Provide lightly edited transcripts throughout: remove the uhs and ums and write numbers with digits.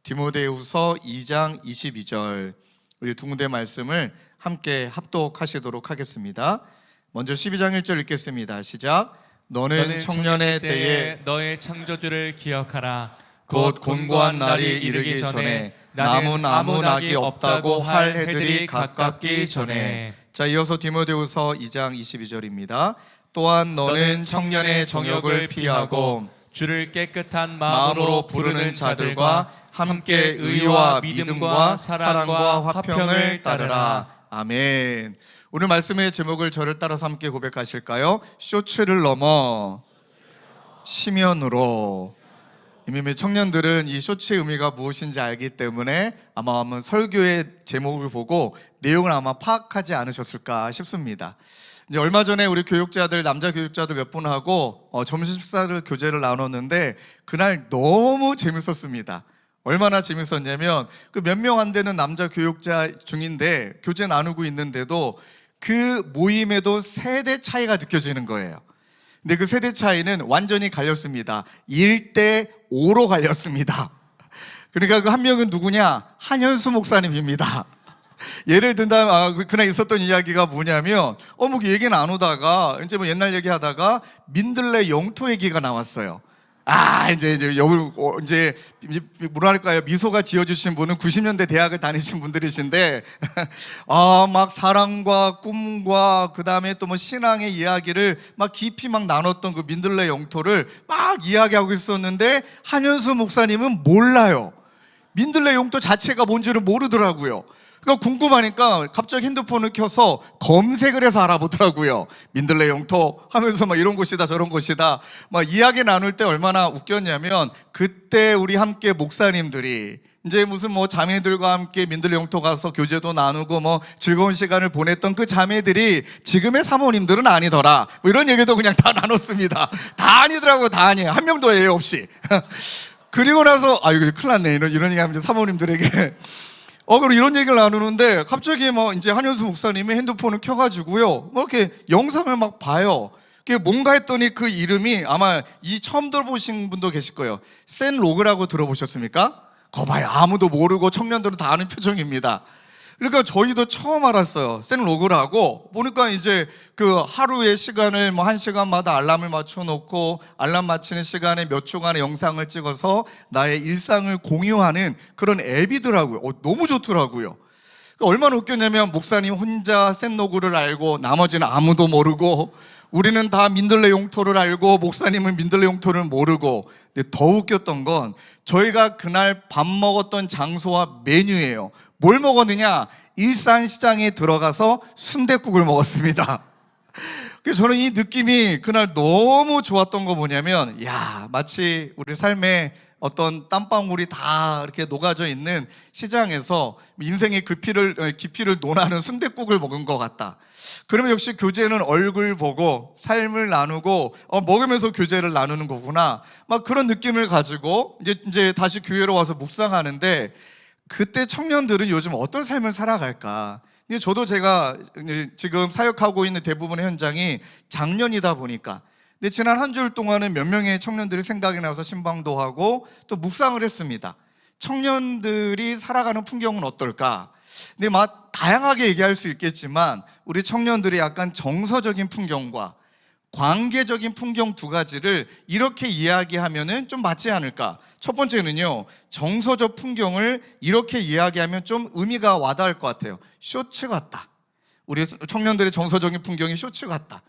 디모데후서 2장 22절 우리 두 군데 말씀을 함께 합독하시도록 하겠습니다. 먼저 12장 1절 읽겠습니다. 시작. 너는 청년의 때에 너의 창조주를 기억하라. 곧 곤고한 날이 이르기 전에 남은 아무 낙이 없다고 할 해들이 가깝기 전에. 자, 이어서 디모데후서 2장 22절입니다. 또한 너는 청년의 정욕을 피하고 주를 깨끗한 마음으로 부르는 자들과 함께 의와 믿음과 사랑과 화평을 따르라. 아멘. 오늘 말씀의 제목을 저를 따라서 함께 고백하실까요? 쇼츠를 넘어 심연으로. 이미 청년들은 이 쇼츠의 의미가 무엇인지 알기 때문에 아마 설교의 제목을 보고 내용을 아마 파악하지 않으셨을까 싶습니다. 이제 얼마 전에 우리 교육자들, 남자 교육자들 몇 분하고 점심 식사를 교제를 나눴는데 그날 너무 재밌었습니다. 얼마나 재밌었냐면 그 몇 명 안 되는 남자 교육자 중인데 교제 나누고 있는데도 그 모임에도 세대 차이가 느껴지는 거예요. 근데 그 세대 차이는 완전히 갈렸습니다. 1대 5로 갈렸습니다. 그러니까 그 한 명은 누구냐? 한현수 목사님입니다. 예를 든다면 그날 있었던 이야기가 뭐냐면 얘기 나누다가 이제 옛날 얘기하다가 민들레 영토 얘기가 나왔어요. 이제 뭐랄까요, 미소가 지어주신 분은 90년대 대학을 다니신 분들이신데 막 사랑과 꿈과 그 다음에 또 신앙의 이야기를 막 깊이 막 나눴던 그 민들레 영토를 막 이야기하고 있었는데 한현수 목사님은 몰라요. 민들레 영토 자체가 뭔지를 모르더라고요. 그러니까 궁금하니까 갑자기 핸드폰을 켜서 검색을 해서 알아보더라고요. 민들레 영토 하면서 이런 곳이다 저런 곳이다 이야기 나눌 때 얼마나 웃겼냐면 그때 우리 함께 목사님들이 이제 무슨 자매들과 함께 민들레 영토 가서 교제도 나누고 즐거운 시간을 보냈던 그 자매들이 지금의 사모님들은 아니더라 이런 얘기도 그냥 다 나눴습니다. 다 아니더라고요. 다 아니에요. 한 명도 예외 없이. 그리고 나서 이거 큰일 났네 이런 얘기하면 사모님들에게 그리고 이런 얘기를 나누는데 갑자기 이제 한현수 목사님이 핸드폰을 켜가지고요 이렇게 영상을 막 봐요. 그게 뭔가 했더니 그 이름이 아마 처음 들어보신 분도 계실 거예요. 센 로그라고 들어보셨습니까? 거 봐요. 아무도 모르고 청년들은 다 아는 표정입니다. 그러니까 저희도 처음 알았어요. 센 로그라고. 보니까 이제 그 하루의 시간을 1시간마다 알람을 맞춰놓고 알람 맞히는 시간에 몇 초간의 영상을 찍어서 나의 일상을 공유하는 그런 앱이더라고요. 너무 좋더라고요. 그러니까 얼마나 웃겼냐면 목사님 혼자 센 로그를 알고 나머지는 아무도 모르고 우리는 다 민들레 영토를 알고 목사님은 민들레 영토를 모르고. 근데 더 웃겼던 건 저희가 그날 밥 먹었던 장소와 메뉴예요. 뭘 먹었느냐? 일산시장에 들어가서 순댓국을 먹었습니다. 그래서 저는 이 느낌이 그날 너무 좋았던 거 뭐냐면 마치 우리 삶에 어떤 땀방울이 다 이렇게 녹아져 있는 시장에서 인생의 깊이를 논하는 순댓국을 먹은 것 같다. 그러면 역시 교제는 얼굴 보고 삶을 나누고 먹으면서 교제를 나누는 거구나 그런 느낌을 가지고 이제 다시 교회로 와서 묵상하는데 그때 청년들은 요즘 어떤 삶을 살아갈까? 저도 제가 지금 사역하고 있는 대부분의 현장이 작년이다 보니까 근데 지난 한 주일 동안은 몇 명의 청년들이 생각이 나서 신방도 하고 또 묵상을 했습니다. 청년들이 살아가는 풍경은 어떨까? 근데 다양하게 얘기할 수 있겠지만 우리 청년들이 약간 정서적인 풍경과 관계적인 풍경 두 가지를 이렇게 이야기하면은 좀 맞지 않을까? 첫 번째는요, 정서적 풍경을 이렇게 이야기하면 좀 의미가 와닿을 것 같아요. 쇼츠 같다. 우리 청년들의 정서적인 풍경이 쇼츠 같다.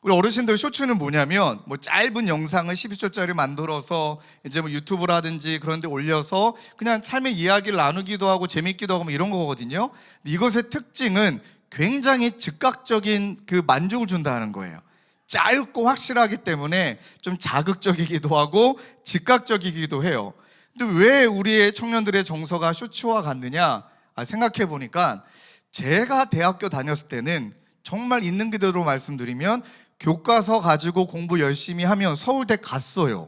우리 어르신들 쇼츠는 뭐냐면 짧은 영상을 12초짜리 만들어서 이제 유튜브라든지 그런 데 올려서 그냥 삶의 이야기를 나누기도 하고 재밌기도 하고 이런 거거든요. 이것의 특징은 굉장히 즉각적인 그 만족을 준다는 거예요. 짧고 확실하기 때문에 좀 자극적이기도 하고 즉각적이기도 해요. 근데 왜 우리의 청년들의 정서가 쇼츠와 같느냐? 생각해 보니까 제가 대학교 다녔을 때는 정말 있는 그대로 말씀드리면 교과서 가지고 공부 열심히 하면 서울대 갔어요.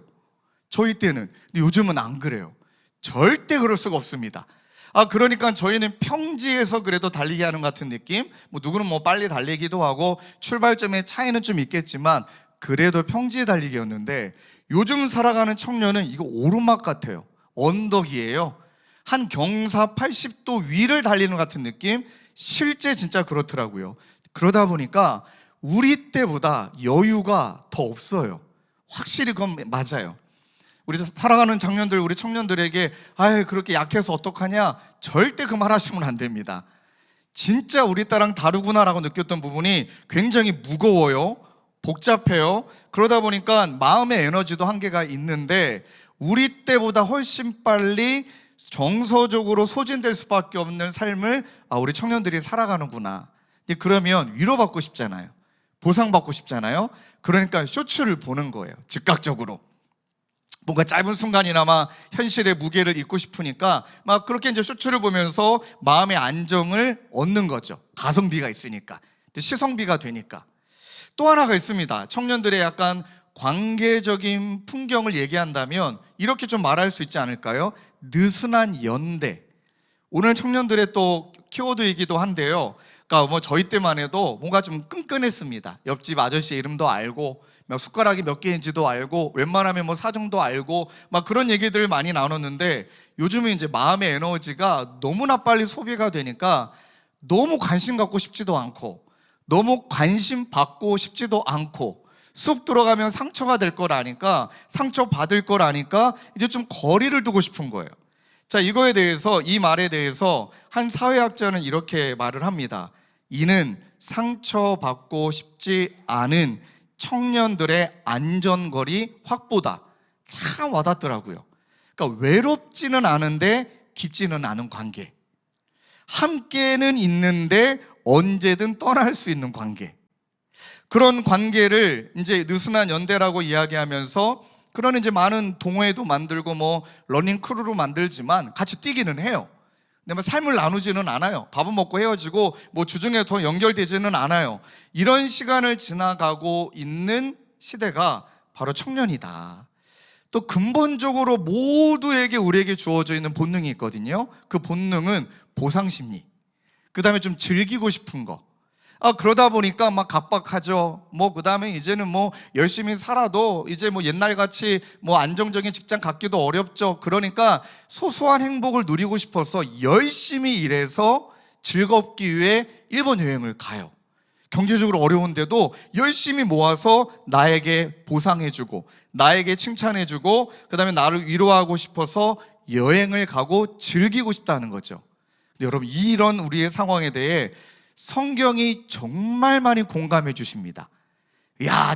저희 때는. 근데 요즘은 안 그래요. 절대 그럴 수가 없습니다. 그러니까 저희는 평지에서 그래도 달리기 하는 것 같은 느낌? 누구는 빨리 달리기도 하고 출발점의 차이는 좀 있겠지만 그래도 평지에 달리기였는데 요즘 살아가는 청년은 이거 오르막 같아요. 언덕이에요. 한 경사 80도 위를 달리는 것 같은 느낌? 실제 진짜 그렇더라고요. 그러다 보니까 우리 때보다 여유가 더 없어요. 확실히 그건 맞아요. 우리 사랑하는 장년들, 우리 청년들에게 아유 그렇게 약해서 어떡하냐, 절대 그 말 하시면 안 됩니다. 진짜 우리 때랑 다르구나라고 느꼈던 부분이 굉장히 무거워요. 복잡해요. 그러다 보니까 마음의 에너지도 한계가 있는데 우리 때보다 훨씬 빨리 정서적으로 소진될 수밖에 없는 삶을 우리 청년들이 살아가는구나. 그러면 위로받고 싶잖아요. 보상받고 싶잖아요. 그러니까 쇼츠를 보는 거예요. 즉각적으로. 뭔가 짧은 순간이나마 현실의 무게를 잊고 싶으니까 막 그렇게 이제 쇼츠를 보면서 마음의 안정을 얻는 거죠. 가성비가 있으니까, 시성비가 되니까. 또 하나가 있습니다. 청년들의 약간 관계적인 풍경을 얘기한다면 이렇게 좀 말할 수 있지 않을까요? 느슨한 연대. 오늘 청년들의 또 키워드이기도 한데요. 그러니까 뭐 저희 때만 해도 뭔가 좀 끈끈했습니다. 옆집 아저씨의 이름도 알고, 숟가락이 몇 개인지도 알고, 웬만하면 뭐 사정도 알고, 막 그런 얘기들을 많이 나눴는데 요즘은 이제 마음의 에너지가 너무나 빨리 소비가 되니까 너무 관심 갖고 싶지도 않고, 너무 관심 받고 싶지도 않고, 쑥 들어가면 상처가 될 걸 아니까, 상처 받을 걸 아니까 이제 좀 거리를 두고 싶은 거예요. 자, 이거에 대해서, 이 말에 대해서 한 사회학자는 이렇게 말을 합니다. 이는 상처받고 싶지 않은 청년들의 안전거리 확보다. 참 와닿더라고요. 그러니까 외롭지는 않은데 깊지는 않은 관계, 함께는 있는데 언제든 떠날 수 있는 관계, 그런 관계를 이제 느슨한 연대라고 이야기하면서, 그런 이제 많은 동호회도 만들고 뭐 러닝 크루로 만들지만 같이 뛰기는 해요. 근데 뭐 삶을 나누지는 않아요. 밥은 먹고 헤어지고 뭐 주중에 더 연결되지는 않아요. 이런 시간을 지나가고 있는 시대가 바로 청년이다. 또 근본적으로 모두에게, 우리에게 주어져 있는 본능이 있거든요. 그 본능은 보상심리, 그 다음에 좀 즐기고 싶은 거. 그러다 보니까 막 각박하죠. 그 다음에 이제는 뭐 열심히 살아도 이제 뭐 옛날같이 뭐 안정적인 직장 갖기도 어렵죠. 그러니까 소소한 행복을 누리고 싶어서 열심히 일해서 즐겁기 위해 일본 여행을 가요. 경제적으로 어려운데도 열심히 모아서 나에게 보상해주고, 나에게 칭찬해주고, 그 다음에 나를 위로하고 싶어서 여행을 가고 즐기고 싶다는 거죠. 근데 여러분, 이런 우리의 상황에 대해 성경이 정말 많이 공감해 주십니다.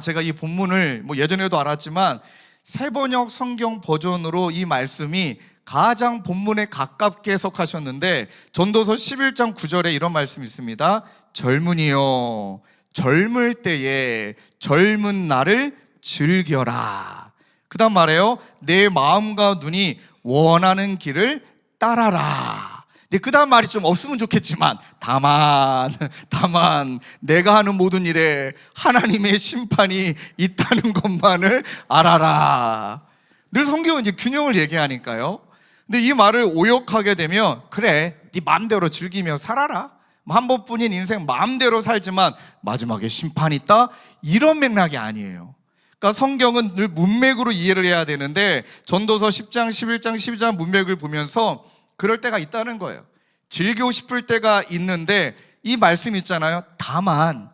제가 이 본문을 뭐 예전에도 알았지만 새번역 성경 버전으로 이 말씀이 가장 본문에 가깝게 해석하셨는데, 전도서 11장 9절에 이런 말씀이 있습니다. 젊은이여, 젊을 때에 젊은 날을 즐겨라. 그 다음 말해요. 내 마음과 눈이 원하는 길을 따라라. 그 다음 말이 좀 없으면 좋겠지만, 다만 내가 하는 모든 일에 하나님의 심판이 있다는 것만을 알아라. 늘 성경은 이제 균형을 얘기하니까요. 근데 이 말을 오역하게 되면, 그래, 네 마음대로 즐기며 살아라, 한 번뿐인 인생 마음대로 살지만 마지막에 심판이 있다, 이런 맥락이 아니에요. 그러니까 성경은 늘 문맥으로 이해를 해야 되는데, 전도서 10장, 11장, 12장 문맥을 보면서 그럴 때가 있다는 거예요. 즐기고 싶을 때가 있는데 이 말씀 있잖아요. 다만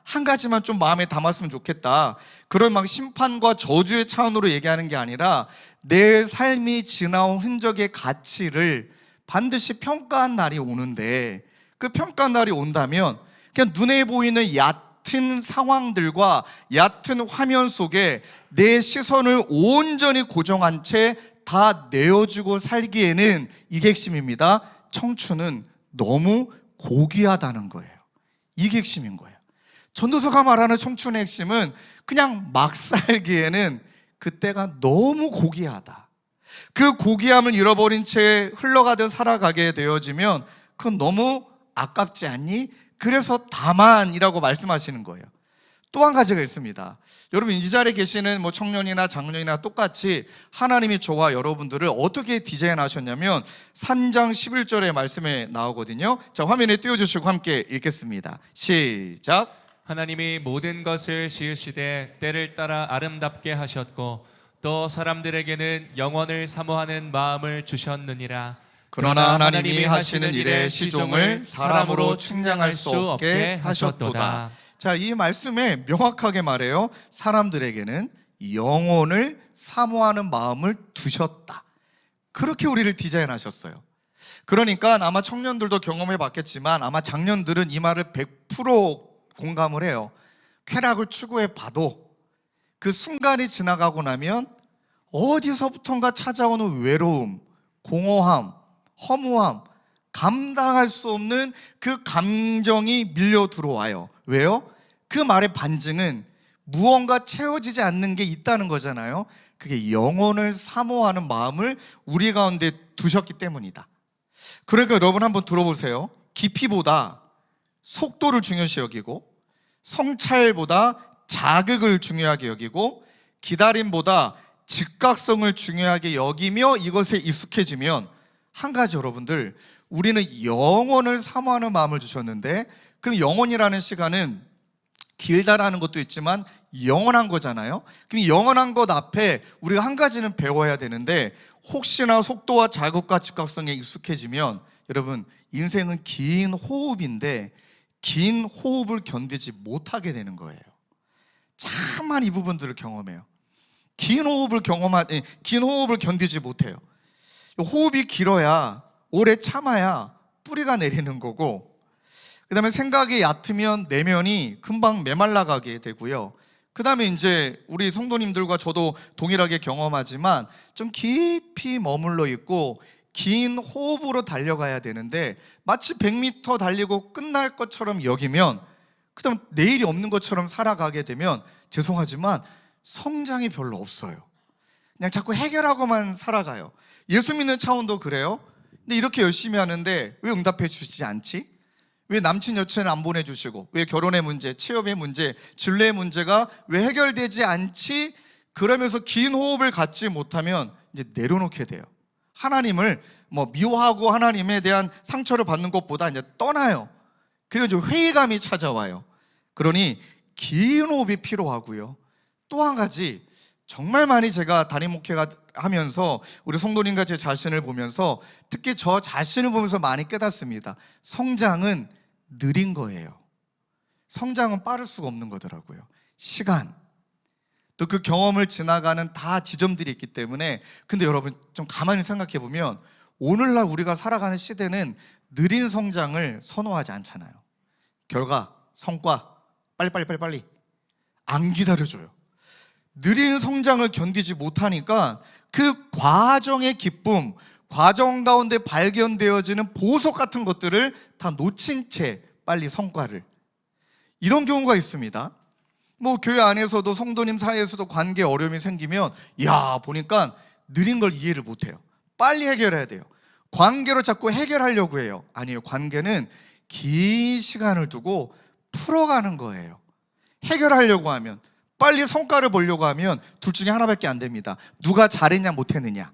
한 가지만 좀 마음에 담았으면 좋겠다. 그런 막 심판과 저주의 차원으로 얘기하는 게 아니라 내 삶이 지나온 흔적의 가치를 반드시 평가한 날이 오는데, 그 평가한 날이 온다면 그냥 눈에 보이는 얕은 상황들과 얕은 화면 속에 내 시선을 온전히 고정한 채 다 내어주고 살기에는, 이게 핵심입니다. 청춘은 너무 고귀하다는 거예요. 이게 핵심인 거예요. 전도서가 말하는 청춘의 핵심은 그냥 막 살기에는 그때가 너무 고귀하다. 그 고귀함을 잃어버린 채 흘러가듯 살아가게 되어지면 그건 너무 아깝지 않니? 그래서 다만이라고 말씀하시는 거예요. 또 한 가지가 있습니다. 여러분, 이 자리에 계시는 뭐 청년이나 장년이나 똑같이 하나님이 저와 여러분들을 어떻게 디자인하셨냐면 3장 11절의 말씀에 나오거든요. 자, 화면에 띄워주시고 함께 읽겠습니다. 시작. 하나님이 모든 것을 지으시되 때를 따라 아름답게 하셨고 또 사람들에게는 영원을 사모하는 마음을 주셨느니라. 그러나 하나님이 하시는 일의 시종을 사람으로 측량할 수 없게 하셨도다. 자, 이 말씀에 명확하게 말해요. 사람들에게는 영혼을 사모하는 마음을 두셨다. 그렇게 우리를 디자인하셨어요. 그러니까 아마 청년들도 경험해 봤겠지만 아마 장년들은 이 말을 100% 공감을 해요. 쾌락을 추구해 봐도 그 순간이 지나가고 나면 어디서부턴가 찾아오는 외로움, 공허함, 허무함, 감당할 수 없는 그 감정이 밀려 들어와요. 왜요? 그 말의 반증은 무언가 채워지지 않는 게 있다는 거잖아요. 그게 영혼을 사모하는 마음을 우리 가운데 두셨기 때문이다. 그러니까 여러분 한번 들어보세요. 깊이보다 속도를 중요시 여기고, 성찰보다 자극을 중요하게 여기고, 기다림보다 즉각성을 중요하게 여기며 이것에 익숙해지면 한 가지, 여러분들, 우리는 영혼을 사모하는 마음을 주셨는데, 그럼 영혼이라는 시간은 길다라는 것도 있지만 영원한 거잖아요. 그럼 영원한 것 앞에 우리가 한 가지는 배워야 되는데, 혹시나 속도와 자극과 즉각성에 익숙해지면 여러분, 인생은 긴 호흡인데 긴 호흡을 견디지 못하게 되는 거예요. 참만 이 부분들을 경험해요. 긴 호흡을 견디지 못해요. 호흡이 길어야, 오래 참아야 뿌리가 내리는 거고, 그 다음에 생각이 얕으면 내면이 금방 메말라가게 되고요. 그 다음에 이제 우리 성도님들과 저도 동일하게 경험하지만 좀 깊이 머물러 있고 긴 호흡으로 달려가야 되는데, 마치 100m 달리고 끝날 것처럼 여기면, 그 다음 내일이 없는 것처럼 살아가게 되면 죄송하지만 성장이 별로 없어요. 그냥 자꾸 해결하고만 살아가요. 예수 믿는 차원도 그래요. 근데 이렇게 열심히 하는데 왜 응답해 주시지 않지? 왜 남친 여친을 안 보내주시고, 왜 결혼의 문제, 취업의 문제, 진로의 문제가 왜 해결되지 않지? 그러면서 긴 호흡을 갖지 못하면 이제 내려놓게 돼요. 하나님을 미워하고 하나님에 대한 상처를 받는 것보다 이제 떠나요. 그리고 이제 회의감이 찾아와요. 그러니 긴 호흡이 필요하고요. 또 한 가지, 정말 많이 제가 담임 목회가 하면서 우리 성도님과 제 자신을 보면서, 특히 저 자신을 보면서 많이 깨닫습니다. 성장은 느린 거예요. 성장은 빠를 수가 없는 거더라고요. 시간, 또 그 경험을 지나가는 다 지점들이 있기 때문에. 근데 여러분 좀 가만히 생각해 보면 오늘날 우리가 살아가는 시대는 느린 성장을 선호하지 않잖아요. 결과, 성과, 빨리 안 기다려줘요. 느린 성장을 견디지 못하니까 그 과정의 기쁨, 과정 가운데 발견되어지는 보석 같은 것들을 다 놓친 채 빨리 성과를, 이런 경우가 있습니다. 교회 안에서도 성도님 사이에서도 관계 어려움이 생기면 보니까 느린 걸 이해를 못해요. 빨리 해결해야 돼요. 관계로 자꾸 해결하려고 해요. 아니에요. 관계는 긴 시간을 두고 풀어가는 거예요. 해결하려고 하면, 빨리 성과를 보려고 하면 둘 중에 하나밖에 안 됩니다. 누가 잘했냐 못했느냐,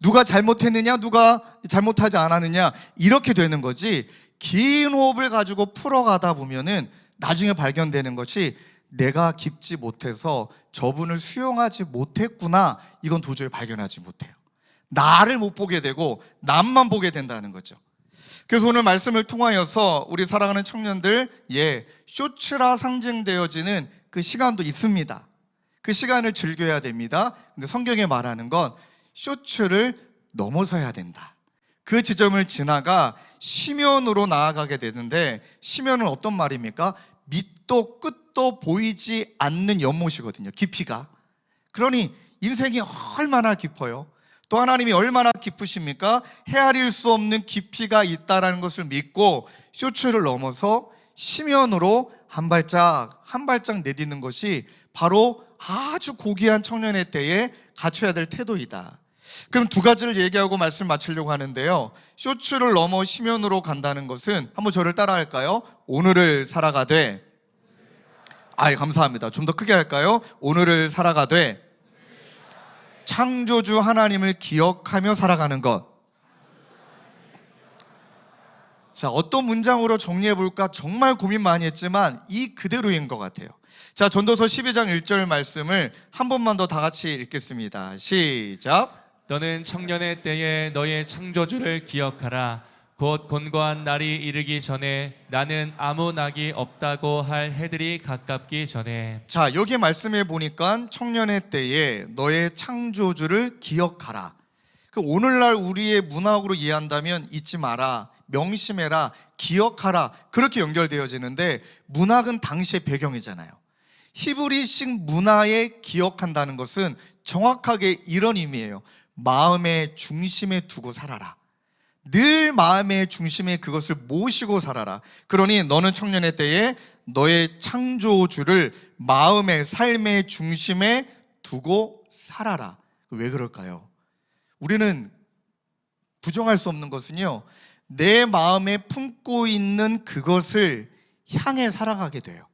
누가 잘못했느냐, 누가 잘못하지 않았느냐, 이렇게 되는 거지. 긴 호흡을 가지고 풀어가다 보면은 나중에 발견되는 것이 내가 깊지 못해서 저분을 수용하지 못했구나, 이건 도저히 발견하지 못해요. 나를 못 보게 되고 남만 보게 된다는 거죠. 그래서 오늘 말씀을 통하여서 우리 사랑하는 청년들, 쇼츠라 상징되어지는 그 시간도 있습니다. 그 시간을 즐겨야 됩니다. 근데 성경에 말하는 건 쇼츠를 넘어서야 된다. 그 지점을 지나가 시면으로 나아가게 되는데, 시면은 어떤 말입니까? 밑도 끝도 보이지 않는 연못이거든요. 깊이가. 그러니 인생이 얼마나 깊어요. 또 하나님이 얼마나 깊으십니까? 헤아릴 수 없는 깊이가 있다는 것을 믿고 쇼츠를 넘어서 시면으로 한 발짝 한 발짝 내딛는 것이 바로 아주 고귀한 청년의 때에 갖춰야 될 태도이다. 그럼 두 가지를 얘기하고 말씀 마치려고 하는데요. 쇼츠를 넘어 시면으로 간다는 것은, 한번 저를 따라 할까요? 오늘을 살아가되, 감사합니다. 좀 더 크게 할까요? 오늘을 살아가되 창조주 하나님을 기억하며 살아가는 것. 자, 어떤 문장으로 정리해 볼까 정말 고민 많이 했지만 이 그대로인 것 같아요. 자, 전도서 12장 1절 말씀을 한 번만 더 다 같이 읽겠습니다. 시작. 너는 청년의 때에 너의 창조주를 기억하라. 곧 곤고한 날이 이르기 전에 나는 아무 낙이 없다고 할 해들이 가깝기 전에. 자, 여기 말씀해 보니까 청년의 때에 너의 창조주를 기억하라. 그 오늘날 우리의 문학으로 이해한다면 잊지 마라, 명심해라, 기억하라, 그렇게 연결되어지는데 문학은 당시의 배경이잖아요. 히브리식 문화에 기억한다는 것은 정확하게 이런 의미예요. 마음의 중심에 두고 살아라. 늘 마음의 중심에 그것을 모시고 살아라. 그러니 너는 청년의 때에 너의 창조주를 마음의 삶의 중심에 두고 살아라. 왜 그럴까요? 우리는 부정할 수 없는 것은요, 내 마음에 품고 있는 그것을 향해 살아가게 돼요.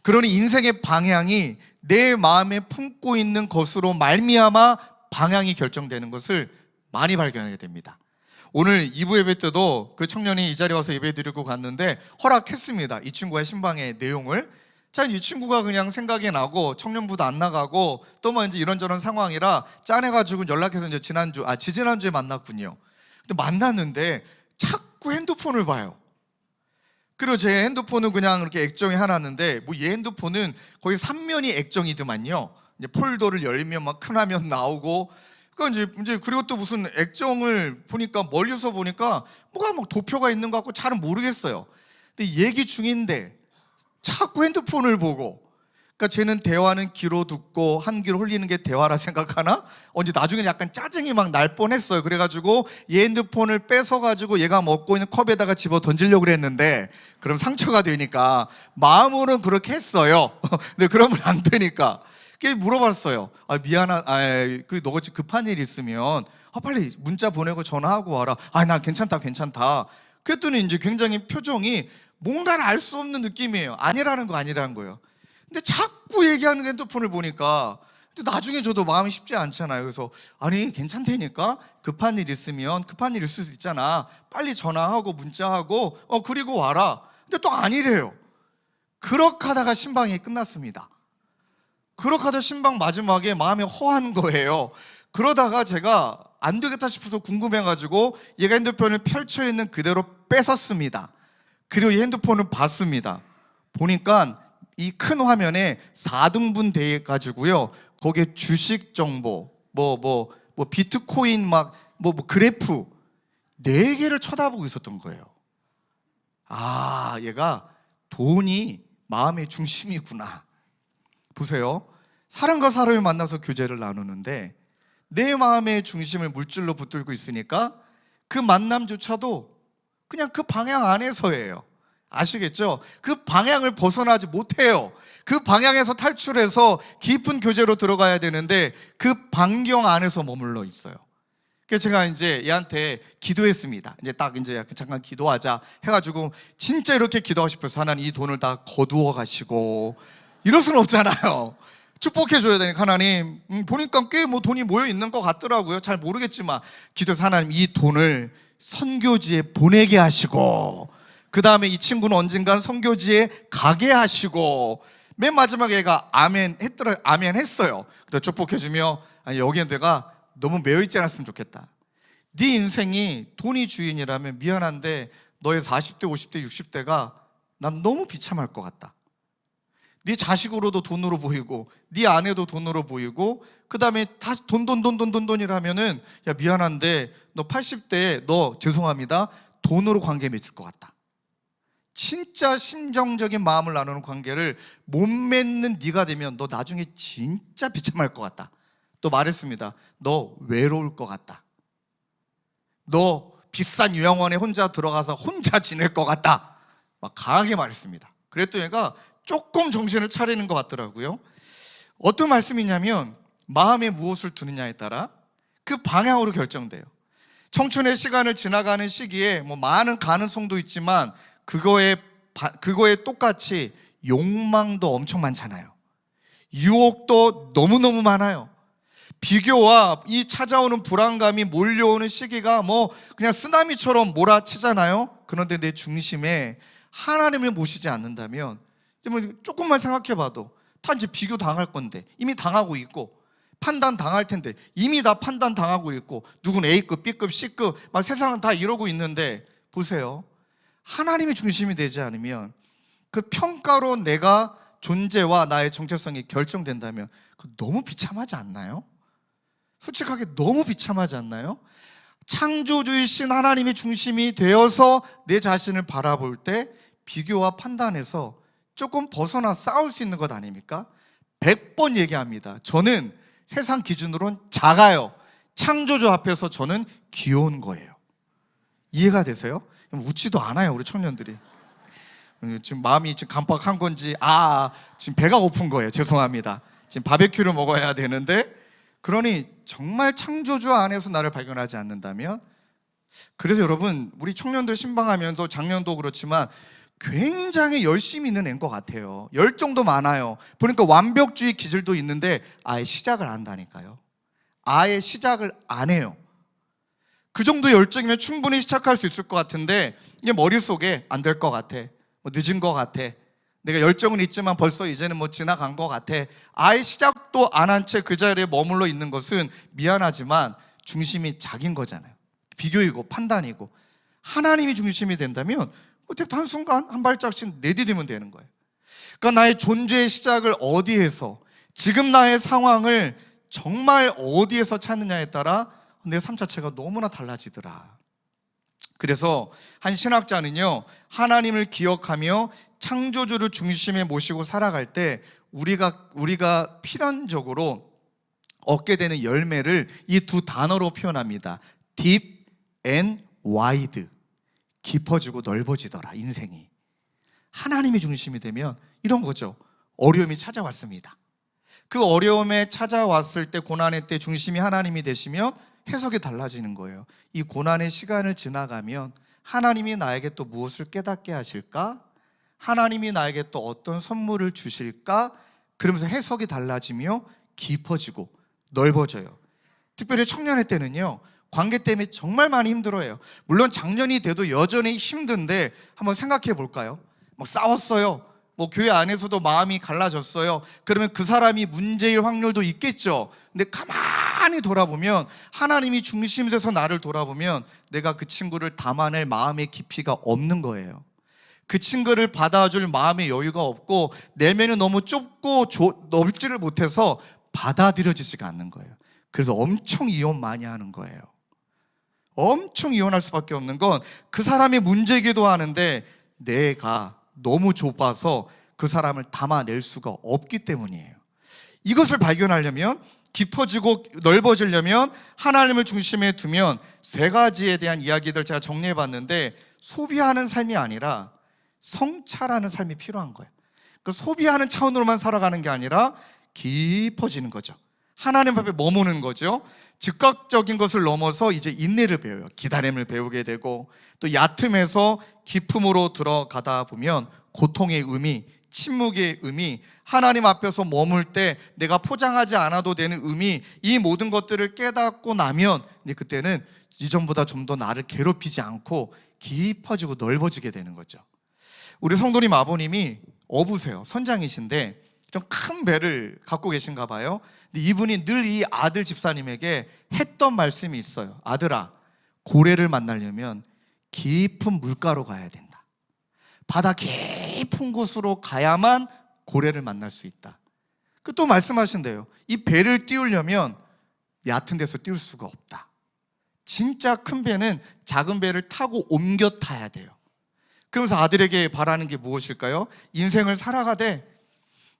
그러니 인생의 방향이 내 마음에 품고 있는 것으로 말미암아 방향이 결정되는 것을 많이 발견하게 됩니다. 오늘 2부 예배 때도 그 청년이 이 자리에 와서 예배 드리고 갔는데 허락했습니다. 이 친구의 신방의 내용을. 자, 이 친구가 그냥 생각이 나고 청년부도 안 나가고 또 뭐 이제 이런저런 상황이라 짠해가지고 연락해서 이제 지지난주에 만났군요. 근데 만났는데 자꾸 핸드폰을 봐요. 그리고 제 핸드폰은 그냥 이렇게 액정이 하나인데 뭐 얘 핸드폰은 거의 3면이 액정이더만요. 이제 폴더를 열면 막 큰 화면 나오고, 그러니까 이제 그리고 또 무슨 액정을 보니까 멀리서 보니까 뭐가 막 도표가 있는 것 같고 잘은 모르겠어요. 근데 얘기 중인데 자꾸 핸드폰을 보고, 그러니까 쟤는 대화는 귀로 듣고 한 귀로 흘리는 게 대화라 생각하나? 언제 나중에 약간 짜증이 막 날 뻔했어요. 그래가지고 얘 핸드폰을 뺏어가지고 얘가 먹고 있는 컵에다가 집어 던지려고 그랬는데, 그럼 상처가 되니까 마음으로는 그렇게 했어요. 근데 그러면 안 되니까 물어봤어요. 너가 지금 급한 일 있으면 빨리 문자 보내고 전화하고 와라. 나 괜찮다. 그랬더니 이제 굉장히 표정이 뭔가를 알 수 없는 느낌이에요. 아니라는 거예요. 근데 자꾸 얘기하는 핸드폰을 보니까 나중에 저도 마음이 쉽지 않잖아요. 그래서 괜찮다니까, 급한 일 있으면 급한 일 있을 수 있잖아, 빨리 전화하고 문자하고 그리고 와라. 근데 또 아니래요. 그렇게 하다가 신방이 끝났습니다. 그렇게 하다 신방 마지막에 마음이 허한 거예요. 그러다가 제가 안 되겠다 싶어서 궁금해가지고 얘가 핸드폰을 펼쳐있는 그대로 뺏었습니다. 그리고 이 핸드폰을 봤습니다. 보니까 이 큰 화면에 4등분 돼 가지고요, 거기에 주식 정보, 비트코인 그래프 4개를 쳐다보고 있었던 거예요. 얘가 돈이 마음의 중심이구나. 보세요. 사람과 사람을 만나서 교제를 나누는데 내 마음의 중심을 물질로 붙들고 있으니까 그 만남조차도 그냥 그 방향 안에서예요. 아시겠죠? 그 방향을 벗어나지 못해요. 그 방향에서 탈출해서 깊은 교제로 들어가야 되는데 그 반경 안에서 머물러 있어요. 그래서 제가 이제 얘한테 기도했습니다. 이제 잠깐 기도하자 해가지고 진짜 이렇게 기도하고 싶어서, 하나님 이 돈을 다 거두어 가시고, 이럴 수는 없잖아요. 축복해줘야 되니까 하나님, 보니까 꽤 돈이 모여 있는 것 같더라고요. 잘 모르겠지만 기도해서 하나님 이 돈을 선교지에 보내게 하시고, 그 다음에 이 친구는 언젠가는 선교지에 가게 하시고, 맨 마지막에 얘가 아멘 했어요. 그래서 축복해주며, 여기에 내가 너무 매여있지 않았으면 좋겠다. 네 인생이 돈이 주인이라면 미안한데 너의 40대, 50대, 60대가 난 너무 비참할 것 같다. 네 자식으로도 돈으로 보이고 네 아내도 돈으로 보이고, 그 다음에 다시 돈이라면은 미안한데 너 80대에 죄송합니다, 돈으로 관계 맺을 것 같다. 진짜 심정적인 마음을 나누는 관계를 못 맺는 네가 되면 너 나중에 진짜 비참할 것 같다. 또 말했습니다. 너 외로울 것 같다. 너 비싼 요양원에 혼자 들어가서 혼자 지낼 것 같다. 막 강하게 말했습니다. 그랬더니 얘가 조금 정신을 차리는 것 같더라고요. 어떤 말씀이냐면 마음에 무엇을 두느냐에 따라 그 방향으로 결정돼요. 청춘의 시간을 지나가는 시기에 많은 가능성도 있지만 그거에 똑같이 욕망도 엄청 많잖아요. 유혹도 너무너무 많아요. 비교와 이 찾아오는 불안감이 몰려오는 시기가 뭐 그냥 쓰나미처럼 몰아치잖아요. 그런데 내 중심에 하나님을 모시지 않는다면 조금만 생각해봐도 다 이제 비교 당할 건데, 이미 당하고 있고, 판단 당할 텐데 이미 다 판단 당하고 있고, 누구는 A급, B급, C급 막 세상은 다 이러고 있는데, 보세요. 하나님이 중심이 되지 않으면, 그 평가로 내가 존재와 나의 정체성이 결정된다면 그거 너무 비참하지 않나요? 솔직하게 너무 비참하지 않나요? 창조주이신 하나님이 중심이 되어서 내 자신을 바라볼 때 비교와 판단에서 조금 벗어나 싸울 수 있는 것 아닙니까? 100번 얘기합니다. 저는 세상 기준으로는 작아요. 창조주 앞에서 저는 귀여운 거예요. 이해가 되세요? 웃지도 않아요, 우리 청년들이. 지금 마음이 지금 깜빡한 건지, 지금 배가 고픈 거예요. 죄송합니다. 지금 바베큐를 먹어야 되는데, 그러니 정말 창조주 안에서 나를 발견하지 않는다면, 그래서 여러분, 우리 청년들 신방하면도 작년도 그렇지만 굉장히 열심히 있는 애인 것 같아요. 열정도 많아요. 보니까 완벽주의 기질도 있는데 아예 시작을 안 한다니까요. 아예 시작을 안 해요. 그 정도 열정이면 충분히 시작할 수 있을 것 같은데, 이게 머릿속에 안 될 것 같아, 늦은 것 같아, 내가 열정은 있지만 벌써 이제는 지나간 것 같아, 아예 시작도 안 한 채 그 자리에 머물러 있는 것은 미안하지만 중심이 자기인 거잖아요. 비교이고 판단이고. 하나님이 중심이 된다면 한순간 한 발짝씩 내디디면 되는 거예요. 그러니까 나의 존재의 시작을 어디에서, 지금 나의 상황을 정말 어디에서 찾느냐에 따라 내 삶 자체가 너무나 달라지더라. 그래서 한 신학자는요, 하나님을 기억하며 창조주를 중심에 모시고 살아갈 때 우리가 필연적으로 얻게 되는 열매를 이 두 단어로 표현합니다. Deep and wide. 깊어지고 넓어지더라, 인생이. 하나님이 중심이 되면 이런 거죠. 어려움이 찾아왔습니다. 그 어려움에 찾아왔을 때, 고난의 때 중심이 하나님이 되시면 해석이 달라지는 거예요. 이 고난의 시간을 지나가면 하나님이 나에게 또 무엇을 깨닫게 하실까? 하나님이 나에게 또 어떤 선물을 주실까? 그러면서 해석이 달라지며 깊어지고 넓어져요. 특별히 청년의 때는요, 관계 때문에 정말 많이 힘들어해요. 물론 작년이 돼도 여전히 힘든데 한번 생각해 볼까요? 싸웠어요. 교회 안에서도 마음이 갈라졌어요. 그러면 그 사람이 문제일 확률도 있겠죠. 근데 가만히 돌아보면, 하나님이 중심이 돼서 나를 돌아보면 내가 그 친구를 담아낼 마음의 깊이가 없는 거예요. 그 친구를 받아줄 마음의 여유가 없고, 내면은 너무 좁고 넓지를 못해서 받아들여지지가 않는 거예요. 그래서 엄청 이혼 많이 하는 거예요. 엄청 이혼할 수밖에 없는 건 그 사람의 문제이기도 하는데 내가 너무 좁아서 그 사람을 담아낼 수가 없기 때문이에요. 이것을 발견하려면, 깊어지고 넓어지려면 하나님을 중심에 두면 세 가지에 대한 이야기들 제가 정리해 봤는데, 소비하는 삶이 아니라 성찰하는 삶이 필요한 거예요. 그 소비하는 차원으로만 살아가는 게 아니라 깊어지는 거죠. 하나님 앞에 머무는 거죠. 즉각적인 것을 넘어서 이제 인내를 배워요. 기다림을 배우게 되고, 또 얕음에서 깊음으로 들어가다 보면 고통의 의미, 침묵의 의미, 하나님 앞에서 머물 때 내가 포장하지 않아도 되는 의미, 이 모든 것들을 깨닫고 나면 이제 그때는 이전보다 좀 더 나를 괴롭히지 않고 깊어지고 넓어지게 되는 거죠. 우리 성도님 아버님이 어부세요. 선장이신데 좀 큰 배를 갖고 계신가 봐요. 근데 이분이 늘 이 아들 집사님에게 했던 말씀이 있어요. 아들아, 고래를 만나려면 깊은 물가로 가야 된다. 바다 깊은 곳으로 가야만 고래를 만날 수 있다. 그 또 말씀하신대요. 이 배를 띄우려면 얕은 데서 띄울 수가 없다. 진짜 큰 배는 작은 배를 타고 옮겨 타야 돼요. 그러면서 아들에게 바라는 게 무엇일까요? 인생을 살아가되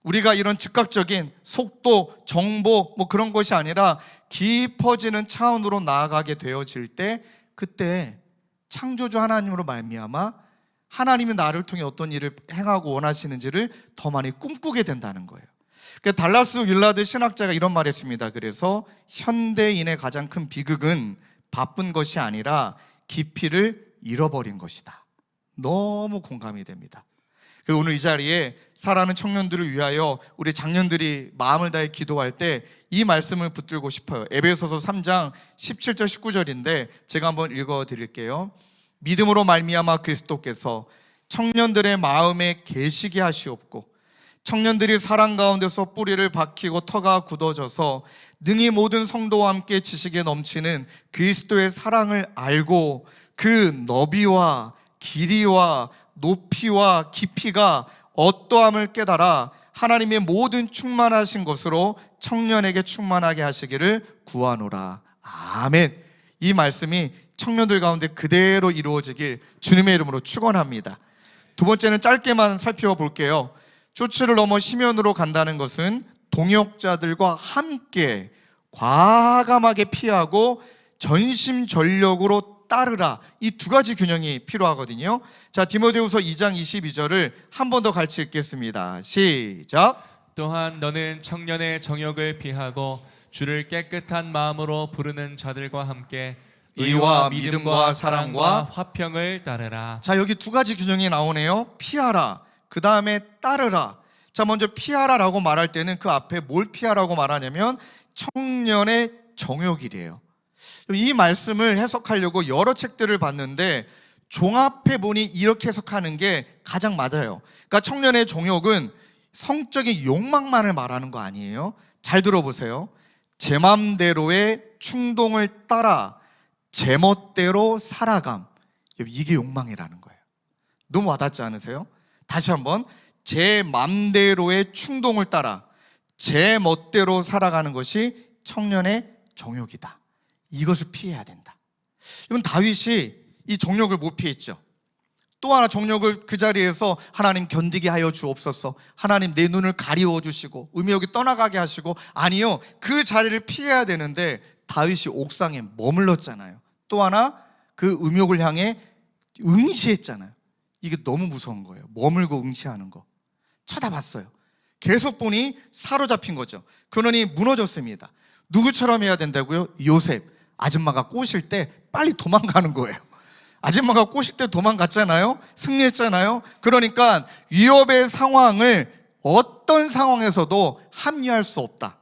우리가 이런 즉각적인 속도, 정보 그런 것이 아니라 깊어지는 차원으로 나아가게 되어질 때, 그때 창조주 하나님으로 말미암아 하나님이 나를 통해 어떤 일을 행하고 원하시는지를 더 많이 꿈꾸게 된다는 거예요. 달라스 윌라드 신학자가 이런 말 했습니다. 그래서 현대인의 가장 큰 비극은 바쁜 것이 아니라 깊이를 잃어버린 것이다. 너무 공감이 됩니다. 그래서 오늘 이 자리에 사랑하는 청년들을 위하여 우리 장년들이 마음을 다해 기도할 때 이 말씀을 붙들고 싶어요. 에베소서 3장 17절 19절인데 제가 한번 읽어 드릴게요. 믿음으로 말미암아 그리스도께서 청년들의 마음에 계시게 하시옵고 청년들이 사랑 가운데서 뿌리를 박히고 터가 굳어져서 능히 모든 성도와 함께 지식에 넘치는 그리스도의 사랑을 알고 그 너비와 길이와 높이와 깊이가 어떠함을 깨달아 하나님의 모든 충만하신 것으로 청년에게 충만하게 하시기를 구하노라. 아멘. 이 말씀이 청년들 가운데 그대로 이루어지길 주님의 이름으로 축원합니다. 두 번째는 짧게만 살펴볼게요. 쇼츠를 넘어 심연으로 간다는 것은 동역자들과 함께 과감하게 피하고 전심전력으로 따르라. 이 두 가지 균형이 필요하거든요. 자, 디모데후서 2장 22절을 한 번 더 같이 읽겠습니다. 시작. 또한 너는 청년의 정욕을 피하고 주를 깨끗한 마음으로 부르는 자들과 함께 의와 믿음과 사랑과 화평을 따르라. 자, 여기 두 가지 균형이 나오네요. 피하라, 그 다음에 따르라. 자, 먼저 피하라라고 말할 때는 그 앞에 뭘 피하라고 말하냐면 청년의 정욕이래요. 이 말씀을 해석하려고 여러 책들을 봤는데 종합해 보니 이렇게 해석하는 게 가장 맞아요. 그러니까 청년의 정욕은 성적인 욕망만을 말하는 거 아니에요. 잘 들어보세요. 제 맘대로의 충동을 따라 제 멋대로 살아감. 이게 욕망이라는 거예요. 너무 와닿지 않으세요? 다시 한번, 제 맘대로의 충동을 따라 제 멋대로 살아가는 것이 청년의 정욕이다. 이것을 피해야 된다. 여러분, 다윗이 이 정욕을 못 피했죠. 또 하나 정욕을 그 자리에서 하나님 견디게 하여 주옵소서, 하나님 내 눈을 가리워 주시고 음욕이 떠나가게 하시고, 아니요, 그 자리를 피해야 되는데 다윗이 옥상에 머물렀잖아요. 또 하나 그 음욕을 향해 응시했잖아요. 이게 너무 무서운 거예요. 머물고 응시하는 거. 쳐다봤어요. 계속 보니 사로잡힌 거죠. 그러니 무너졌습니다. 누구처럼 해야 된다고요? 요셉. 아줌마가 꼬실 때 빨리 도망가는 거예요. 아줌마가 꼬실 때 도망갔잖아요. 승리했잖아요. 그러니까 위협의 상황을 어떤 상황에서도 합리화할 수 없다.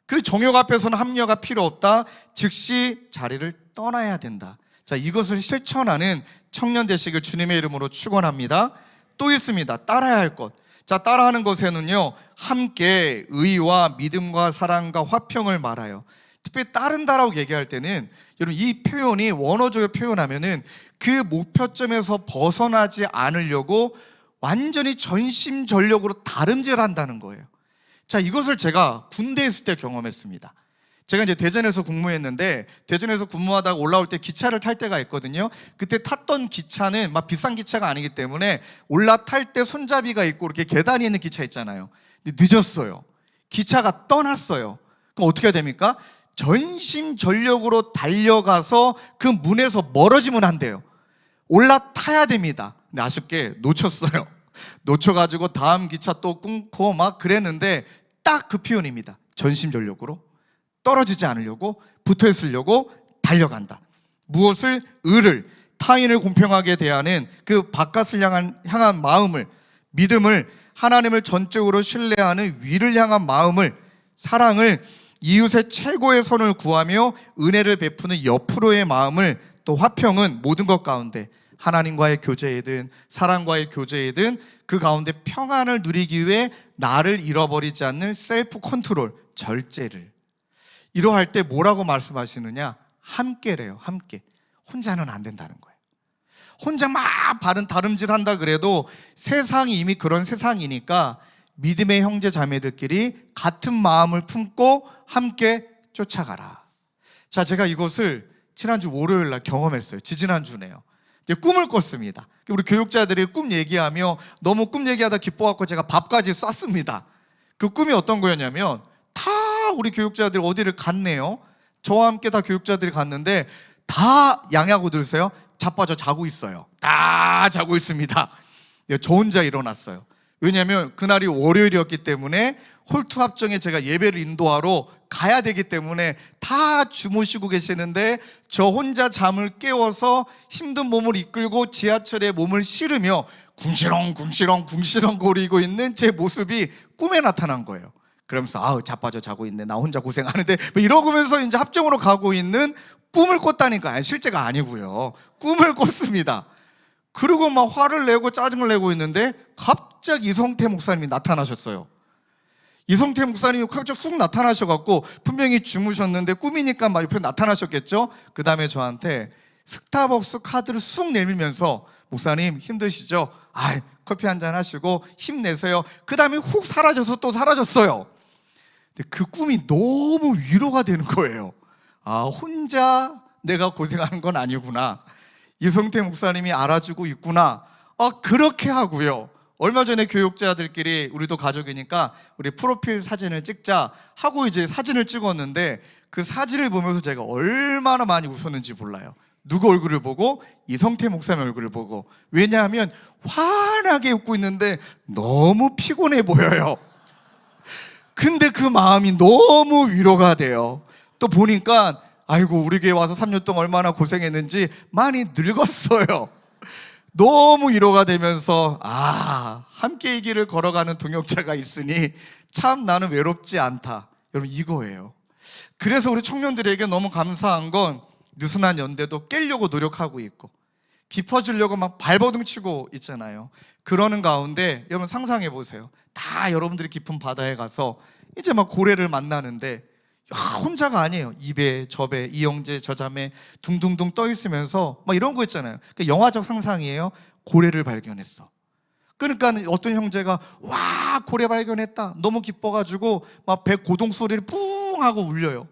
그 정욕 앞에서는 합리화가 필요 없다. 즉시 자리를 떠나야 된다. 자, 이것을 실천하는 청년 되시길 주님의 이름으로 축원합니다. 또 있습니다. 따라야 할 것. 자, 따라하는 것에는요, 함께 의와 믿음과 사랑과 화평을 말아요. 특별히 따른다라고 얘기할 때는 여러분, 이 표현이 원어적으로 표현하면은 그 목표점에서 벗어나지 않으려고 완전히 전심전력으로 다름질한다는 거예요. 자, 이것을 제가 군대에 있을 때 경험했습니다. 제가 이제 대전에서 근무했는데, 대전에서 근무하다가 올라올 때 기차를 탈 때가 있거든요. 그때 탔던 기차는 막 비싼 기차가 아니기 때문에 올라탈 때 손잡이가 있고 이렇게 계단이 있는 기차 있잖아요. 근데 늦었어요. 기차가 떠났어요. 그럼 어떻게 해야 됩니까? 전심전력으로 달려가서 그 문에서 멀어지면 안 돼요. 올라타야 됩니다. 근데 아쉽게 놓쳤어요. 놓쳐가지고 다음 기차 또 끊고 막 그랬는데 딱 그 표현입니다. 전심전력으로 떨어지지 않으려고, 붙어 있으려고 달려간다. 무엇을? 의를, 타인을 공평하게 대하는 그 바깥을 향한 마음을, 믿음을, 하나님을 전적으로 신뢰하는 위를 향한 마음을, 사랑을, 이웃의 최고의 선을 구하며 은혜를 베푸는 옆으로의 마음을, 또 화평은 모든 것 가운데 하나님과의 교제이든 사랑과의 교제이든 그 가운데 평안을 누리기 위해 나를 잃어버리지 않는 셀프 컨트롤, 절제를. 이러할 때 뭐라고 말씀하시느냐? 함께래요. 함께. 혼자는 안 된다는 거예요. 혼자 막 바른 다름질한다 그래도 세상이 이미 그런 세상이니까 믿음의 형제 자매들끼리 같은 마음을 품고 함께 쫓아가라. 자, 제가 이것을 지난주 월요일 날 경험했어요. 지지난주네요. 꿈을 꿨습니다. 우리 교육자들이 꿈 얘기하며 너무 꿈 얘기하다 기뻐갖고 제가 밥까지 쐈습니다. 그 꿈이 어떤 거였냐면, 다 우리 교육자들이 어디를 갔네요. 저와 함께 다 교육자들이 갔는데 다 양하고 들으세요. 자빠져 자고 있어요. 다 자고 있습니다. 저 혼자 일어났어요. 왜냐하면 그날이 월요일이었기 때문에 홀투 합정에 제가 예배를 인도하러 가야 되기 때문에 다 주무시고 계시는데 저 혼자 잠을 깨워서 힘든 몸을 이끌고 지하철에 몸을 실으며 궁시렁 거리고 있는 제 모습이 꿈에 나타난 거예요. 그러면서 아우 자빠져 자고 있네, 나 혼자 고생하는데, 뭐 이러면서 이제 합정으로 가고 있는 꿈을 꿨다니까. 아니, 실제가 아니고요, 꿈을 꿨습니다. 그리고 막 화를 내고 짜증을 내고 있는데 갑자기 이성태 목사님이 나타나셨어요. 이성태 목사님이 갑자기 쑥 나타나셔갖고, 분명히 주무셨는데 꿈이니까 막 옆에 나타나셨겠죠. 그 다음에 저한테 스타벅스 카드를 쑥 내밀면서, 목사님 힘드시죠? 아, 커피 한잔 하시고 힘내세요. 그 다음에 훅 사라져서 또 사라졌어요. 근데 그 꿈이 너무 위로가 되는 거예요. 아, 혼자 내가 고생하는 건 아니구나, 이성태 목사님이 알아주고 있구나. 그렇게 하고요, 얼마 전에 교육자들끼리 우리도 가족이니까 우리 프로필 사진을 찍자 하고 이제 사진을 찍었는데, 그 사진을 보면서 제가 얼마나 많이 웃었는지 몰라요. 누구 얼굴을 보고? 이성태 목사님 얼굴을 보고. 왜냐하면 환하게 웃고 있는데 너무 피곤해 보여요. 근데 그 마음이 너무 위로가 돼요. 또 보니까 아이고, 우리 교회 와서 3년 동안 얼마나 고생했는지 많이 늙었어요. 너무 위로가 되면서, 함께 이 길을 걸어가는 동역자가 있으니 참 나는 외롭지 않다. 여러분, 이거예요. 그래서 우리 청년들에게 너무 감사한 건, 느슨한 연대도 깨려고 노력하고 있고 깊어지려고 막 발버둥 치고 있잖아요. 그러는 가운데 여러분 상상해 보세요. 다 여러분들이 깊은 바다에 가서 이제 막 고래를 만나는데, 혼자가 아니에요. 이배, 저배, 이영재, 저자매 둥둥둥 떠 있으면서 막 이런 거 있잖아요. 그러니까 영화적 상상이에요. 고래를 발견했어. 그러니까 어떤 형제가 와, 고래 발견했다, 너무 기뻐가지고 막 배 고동 소리를 뿡 하고 울려요.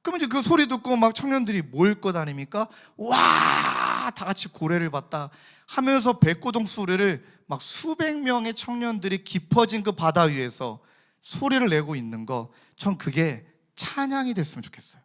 그러면 이제 그 소리 듣고 막 청년들이 뭐 읽고 다닙니까? 와, 다 같이 고래를 봤다 하면서 백고동 소리를 막 수백 명의 청년들이 깊어진 그 바다 위에서 소리를 내고 있는 거, 전 그게 찬양이 됐으면 좋겠어요.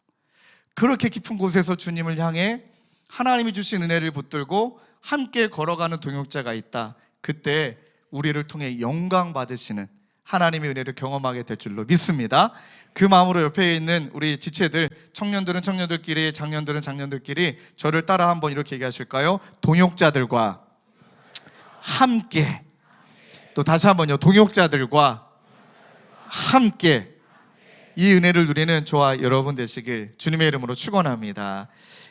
그렇게 깊은 곳에서 주님을 향해 하나님이 주신 은혜를 붙들고 함께 걸어가는 동역자가 있다. 그때 우리를 통해 영광 받으시는 하나님의 은혜를 경험하게 될 줄로 믿습니다. 그 마음으로 옆에 있는 우리 지체들, 청년들은 청년들끼리, 장년들은 장년들끼리 저를 따라 한번 이렇게 얘기하실까요? 동역자들과 함께. 또 다시 한번요, 동역자들과 함께 이 은혜를 누리는 저와 여러분 되시길 주님의 이름으로 축원합니다.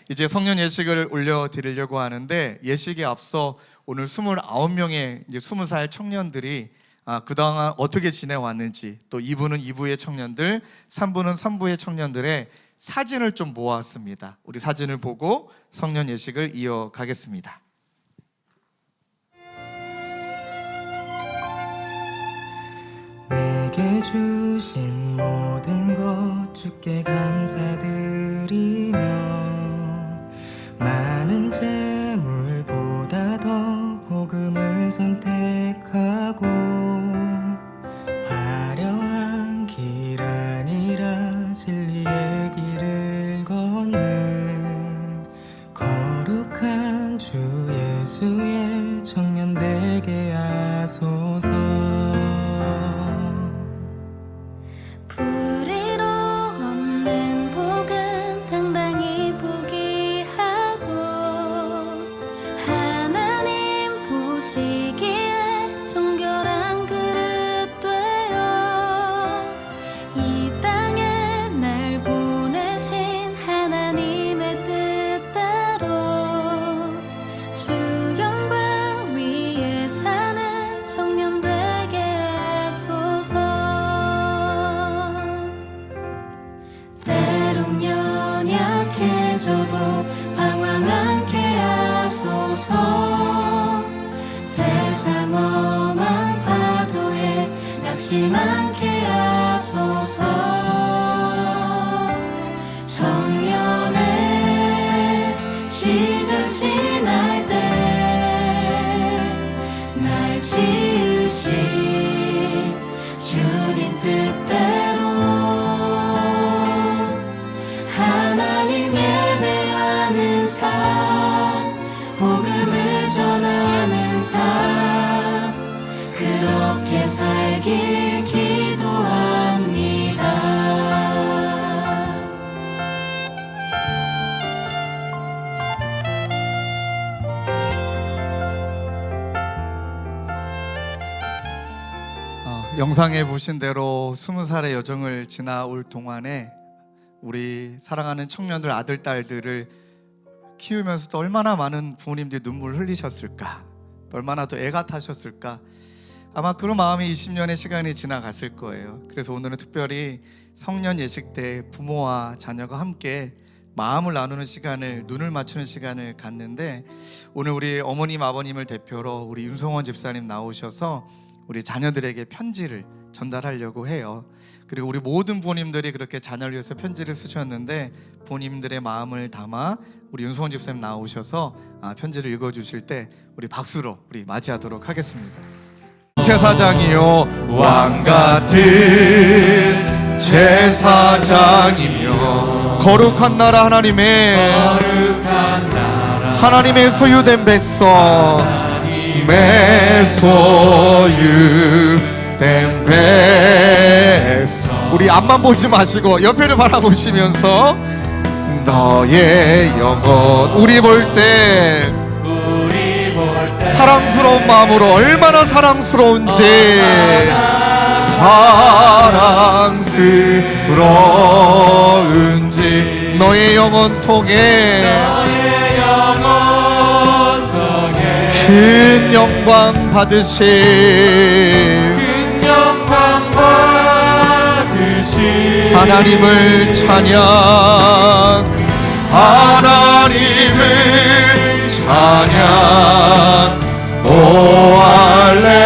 이제 성년 예식을 올려드리려고 하는데, 예식에 앞서 오늘 29명의 이제 20살 청년들이 그동안 어떻게 지내왔는지, 또 2부는 2부의 청년들, 3부는 3부의 청년들의 사진을 좀 모았습니다. 우리 사진을 보고 성년 예식을 이어가겠습니다. 내게 주신 모든 것 주께 감사드리며, 많은 재물보다 더 복음을 선택하고, 화려한 길 아니라 진리의 길을 걷는 거룩한 주 예수의 청년 되게 하소서. 불의로 없는 복음 당당히 포기하고, 하나님 보시기에 정결한 그릇 되어 이 땅에 날 보내신 하나님의 뜻대로 주 영광 위에 사는 청년 되게 하소서. 때론 연약해져도 방황 않게 하소서. 세상 험한 파도에 낙심 않게 하소서. 청년의 시절 지날 때 날 지으신 주님 뜻대로 하나님 예배하는 삶, 복음을 전하는 삶, 그렇게 살길 기도합니다. 영상에 보신 대로 20살의 여정을 지나올 동안에 우리 사랑하는 청년들 아들, 딸들을 키우면서도 얼마나 많은 부모님들이 눈물을 흘리셨을까, 얼마나 또 애가 타셨을까. 아마 그런 마음이 20년의 시간이 지나갔을 거예요. 그래서 오늘은 특별히 성년 예식 때 부모와 자녀가 함께 마음을 나누는 시간을, 눈을 맞추는 시간을 갖는데, 오늘 우리 어머님 아버님을 대표로 우리 윤성원 집사님 나오셔서 우리 자녀들에게 편지를 전달하려고 해요. 그리고 우리 모든 부모님들이 그렇게 자녀를 위해서 편지를 쓰셨는데, 부모님들의 마음을 담아 우리 윤성원 집사님 나오셔서 편지를 읽어주실 때 우리 박수로 우리 맞이하도록 하겠습니다. 제사장이요 왕같은 제사장이며 거룩한 나라 하나님의 소유된 백성, 하나님의 소유된 백성. 우리 앞만 보지 마시고 옆에를 바라보시면서 너의 영혼, 우리 볼 때 사랑스러운 마음으로 얼마나 사랑스러운지, 사랑스러운지 너의 영혼 통해 큰 영광 받으신 하나님을 찬양, 하나님을 찬양. 오 할렐루야.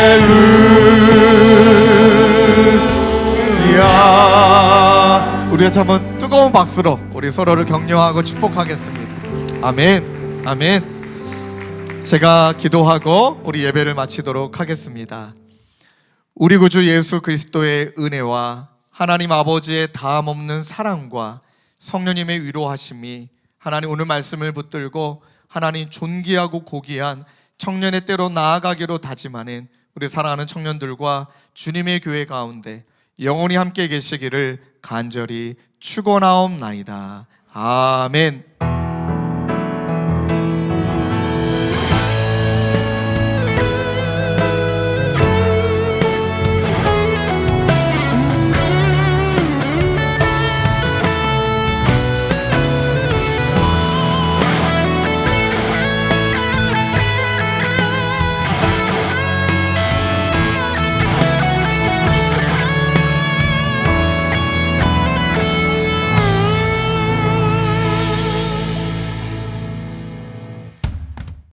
우리 같이 한번 뜨거운 박수로 우리 서로를 격려하고 축복하겠습니다. 아멘, 아멘. 제가 기도하고 우리 예배를 마치도록 하겠습니다. 우리 구주 예수 그리스도의 은혜와 하나님 아버지의 다함없는 사랑과 성령님의 위로하심이, 하나님 오늘 말씀을 붙들고 하나님 존귀하고 고귀한 청년의 때로 나아가기로 다짐하는 우리 사랑하는 청년들과 주님의 교회 가운데 영원히 함께 계시기를 간절히 축원하옵나이다. 아멘.